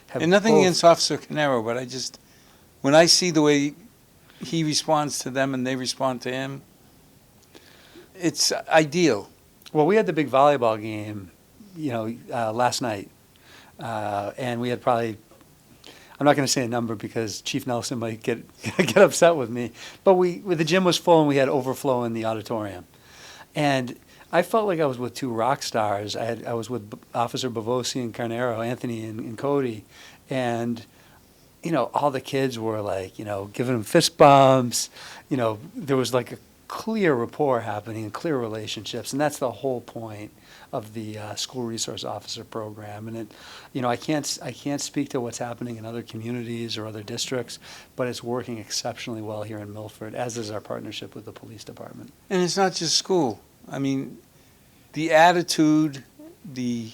have And nothing both- against Officer Canero, but I just, when I see the way he responds to them and they respond to him, it's ideal. Well, we had the big volleyball game, you know, last night, and we had probably, I'm not going to say a number because Chief Nelson might get get upset with me, but the gym was full and we had overflow in the auditorium, and I felt like I was with 2 rock stars. I was with Officer Bavosi and Carnero, Anthony and Cody, and you know, all the kids were like, you know, giving them fist bumps. You know, there was like a clear rapport happening and clear relationships, and that's the whole point of the school resource officer program. And it, you know, I can't speak to what's happening in other communities or other districts, but it's working exceptionally well here in Milford, as is our partnership with the police department. And it's not just school. I mean, the attitude, the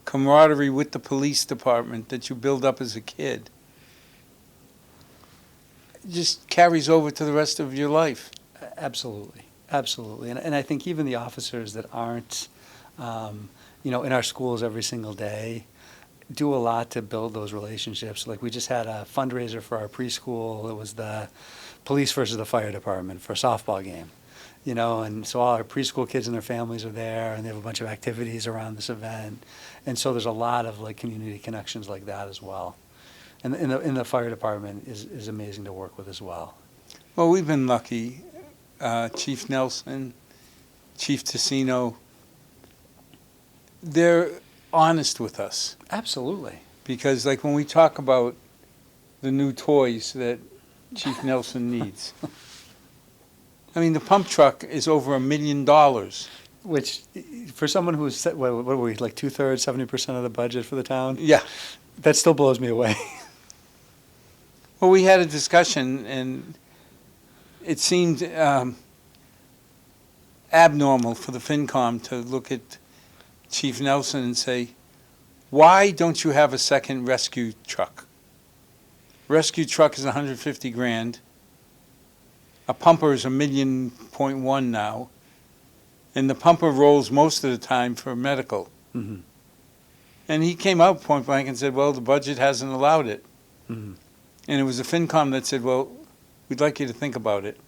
camaraderie with the police department that you build up as a kid just carries over to the rest of your life. Absolutely, absolutely. And I think even the officers that aren't, you know, in our schools every single day do a lot to build those relationships. Like we just had a fundraiser for our preschool. It was the police versus the fire department for a softball game. You know, and so all our preschool kids and their families are there, and they have a bunch of activities around this event. And so there's a lot of like community connections like that as well. And in the fire department is amazing to work with as well. Well, we've been lucky. Chief Nelson, Chief Tassino, they're honest with us. Absolutely. Because like when we talk about the new toys that Chief Nelson needs, I mean, the pump truck is over $1 million. Which, for someone who's, what were we, like 2/3, 70% of the budget for the town? Yeah. That still blows me away. Well, we had a discussion, and it seemed, abnormal for the FinCom to look at Chief Nelson and say, why don't you have a second rescue truck? Rescue truck is 150 grand. A pumper is $1.1 million now. And the pumper rolls most of the time for medical. Mm-hmm. And he came out point blank and said, well, the budget hasn't allowed it. Mm-hmm. And it was the FinCom that said, well, we'd like you to think about it.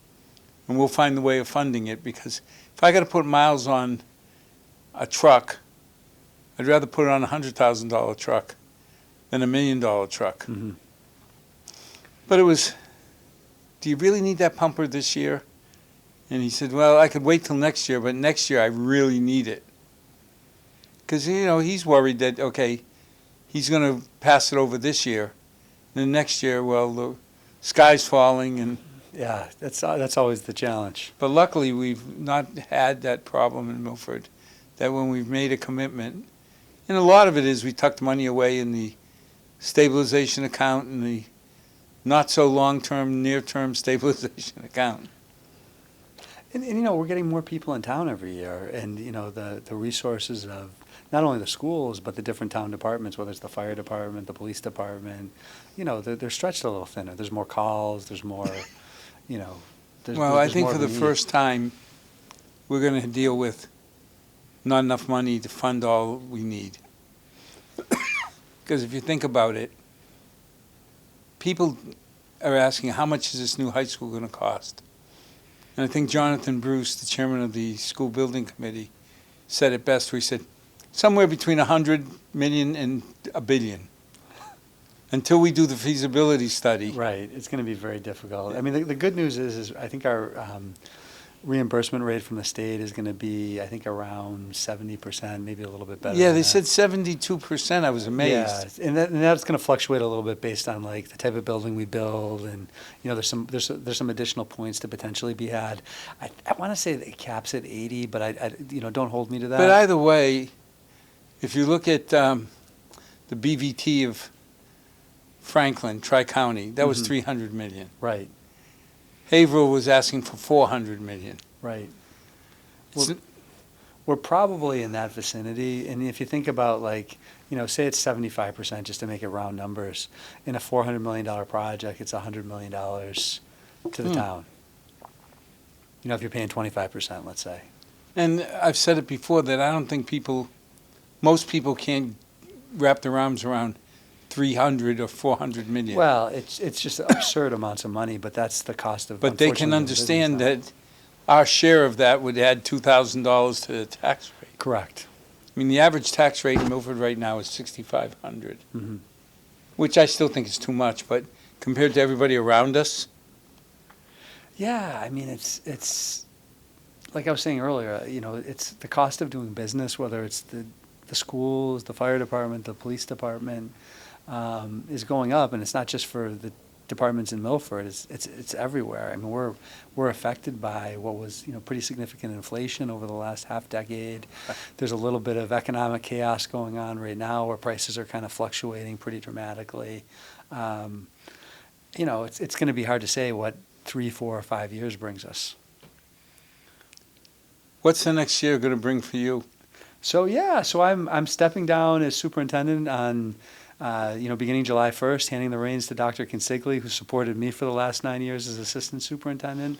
And we'll find the way of funding it, because if I got to put miles on a truck, I'd rather put it on a $100,000 truck than a $1 million truck. Mm-hmm. But it was, do you really need that pumper this year? And he said, well, I could wait till next year, but next year I really need it. Because, he's worried that, okay, he's going to pass it over this year. And then next year, well, the sky's falling. Yeah, that's always the challenge. But luckily, we've not had that problem in Milford, that when we've made a commitment, and a lot of it is we tucked money away in the stabilization account and the not-so-long-term, near-term stabilization account. And we're getting more people in town every year, and the resources of not only the schools but the different town departments, whether it's the fire department, the police department, they're stretched a little thinner. There's more calls. There's more, I think for the first time, we're going to deal with not enough money to fund all we need. Because if you think about it, people are asking, how much is this new high school going to cost? And I think Jonathan Bruce, the chairman of the school building committee, said it best, where he said, somewhere between 100 million and $1 billion. Until we do the feasibility study. Right, it's going to be very difficult. I mean, the good news is I think our reimbursement rate from the state is going to be, I think, around 70%, maybe a little bit better. Yeah, than they that. said 72%. I was amazed. Yeah, and that's going to fluctuate a little bit based on like the type of building we build, and there's some additional points to potentially be had. I want to say that it caps at 80, but I don't hold me to that. But either way, if you look at the BVT of Franklin, Tri-County, that was $300 million. Right. Haverhill was asking for $400 million. Right. So- We're probably in that vicinity, and if you think about say it's 75%, just to make it round numbers, in a $400 million project, it's $100 million to the town. If you're paying 25%, let's say. And I've said it before that I don't think most people can't wrap their arms around 300 or 400 million. Well, it's just absurd amounts of money, but that's the cost of. But they can understand that our share of that would add $2,000 to the tax rate. Correct. I mean, the average tax rate in Milford right now is $6,500, which I still think is too much, but compared to everybody around us. Yeah, I mean, it's like I was saying earlier, it's the cost of doing business, whether it's the schools, the fire department, the police department, is going up, and it's not just for the departments in Milford. It's everywhere. I mean, we're affected by what was pretty significant inflation over the last half decade. There's a little bit of economic chaos going on right now, where prices are kind of fluctuating pretty dramatically. It's going to be hard to say what 3, 4, or 5 years brings us. What's the next year going to bring for you? So I'm stepping down as superintendent on beginning July 1st, handing the reins to Dr. Consigli, who supported me for the last 9 years as assistant superintendent,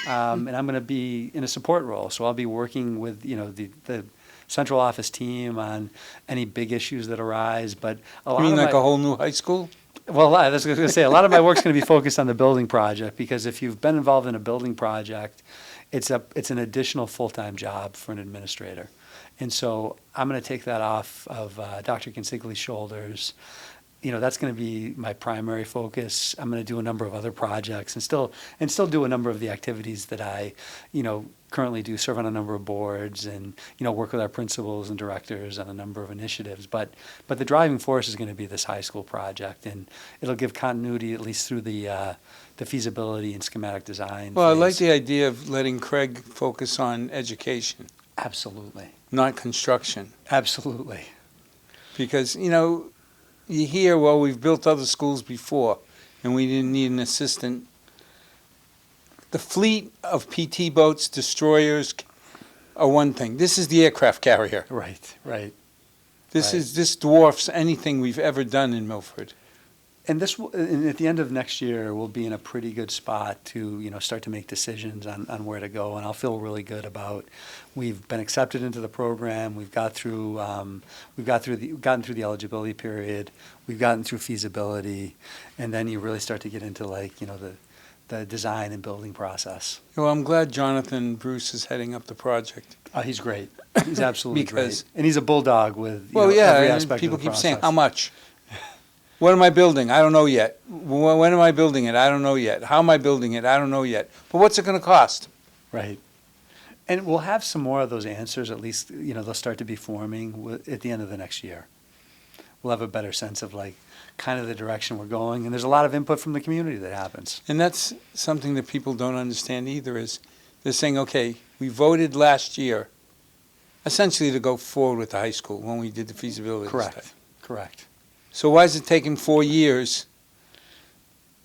and I'm going to be in a support role. So I'll be working with the central office team on any big issues that arise. But a lot You mean of like a whole new high school? Well, I was going to say, a lot of my work's going to be focused on the building project, because if you've been involved in a building project, it's an additional full-time job for an administrator. And so I'm going to take that off of Dr. Consigli's shoulders. That's going to be my primary focus. I'm going to do a number of other projects and still do a number of the activities that I, currently do, serve on a number of boards and, work with our principals and directors on a number of initiatives. But the driving force is going to be this high school project, and it'll give continuity at least through the feasibility and schematic design. Well, I like phase. the idea of letting Craig focus on education, Absolutely. not construction. Absolutely. Because, you hear, well, we've built other schools before, and we didn't need an assistant. The fleet of PT boats, destroyers, are one thing. This is the aircraft carrier. Right, right. This dwarfs anything we've ever done in Milford. And and at the end of next year, we'll be in a pretty good spot to, start to make decisions on where to go. And I'll feel really good about, we've been accepted into the program. We've gotten through the eligibility period. We've gotten through feasibility. And then you really start to get into the design and building process. Well, I'm glad Jonathan Bruce is heading up the project. He's great. He's absolutely Because- great. And he's a bulldog with Well, every yeah, aspect and people of the keep saying, process. how much? What am I building? I don't know yet. When am I building it? I don't know yet. How am I building it? I don't know yet. But what's it going to cost? Right. And we'll have some more of those answers, at least, they'll start to be forming at the end of the next year. We'll have a better sense of kind of the direction we're going. And there's a lot of input from the community that happens. And that's something that people don't understand either, is they're saying, okay, we voted last year essentially to go forward with the high school when we did the feasibility study. Correct. So why is it taking 4 years?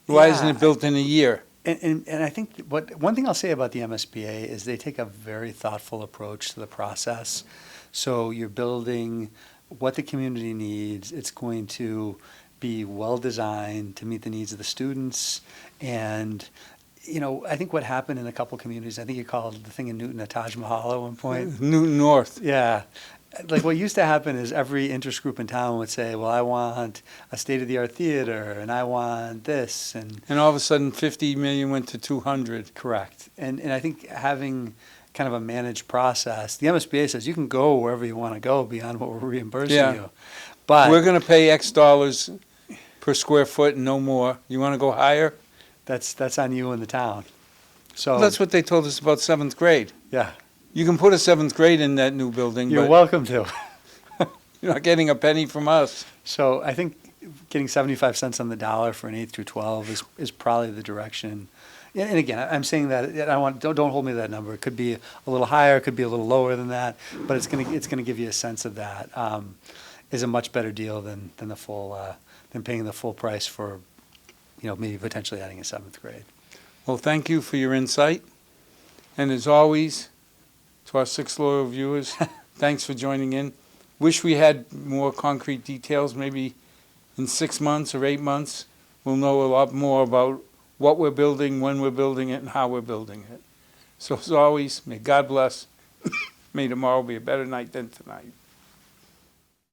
Why isn't Yeah. it built in a year? And I think one thing I'll say about the MSBA is they take a very thoughtful approach to the process. So you're building what the community needs. It's going to be well-designed to meet the needs of the students. And, I think what happened in a couple communities, I think you called the thing in Newton a Taj Mahal at one point. Newton North. Yeah. What used to happen is every interest group in town would say, well, I want a state-of-the-art theater, and I want this, and And all of a sudden, 50 million went to 200. correct. And I think having kind of a managed process, the MSBA says you can go wherever you want to go beyond what we're reimbursing Yeah. you. But We're going to pay X dollars per square foot and no more. You want to go higher? that's on you and the town. So That's what they told us about 7th grade. yeah, You can put a 7th grade in that new building, you're but welcome to. you're not getting a penny from us. So I think getting 75 cents on the dollar for an 8 through 12 is probably the direction. And again, I'm saying that don't hold me to that number. It could be a little higher, it could be a little lower than that, but it's gonna give you a sense of that. Is a much better deal than paying the full price for, maybe potentially adding a 7th grade. Well, thank you for your insight. And as always, to our 6 loyal viewers, thanks for joining in. Wish we had more concrete details. Maybe in 6 months or 8 months, we'll know a lot more about what we're building, when we're building it, and how we're building it. So as always, may God bless. May tomorrow be a better night than tonight.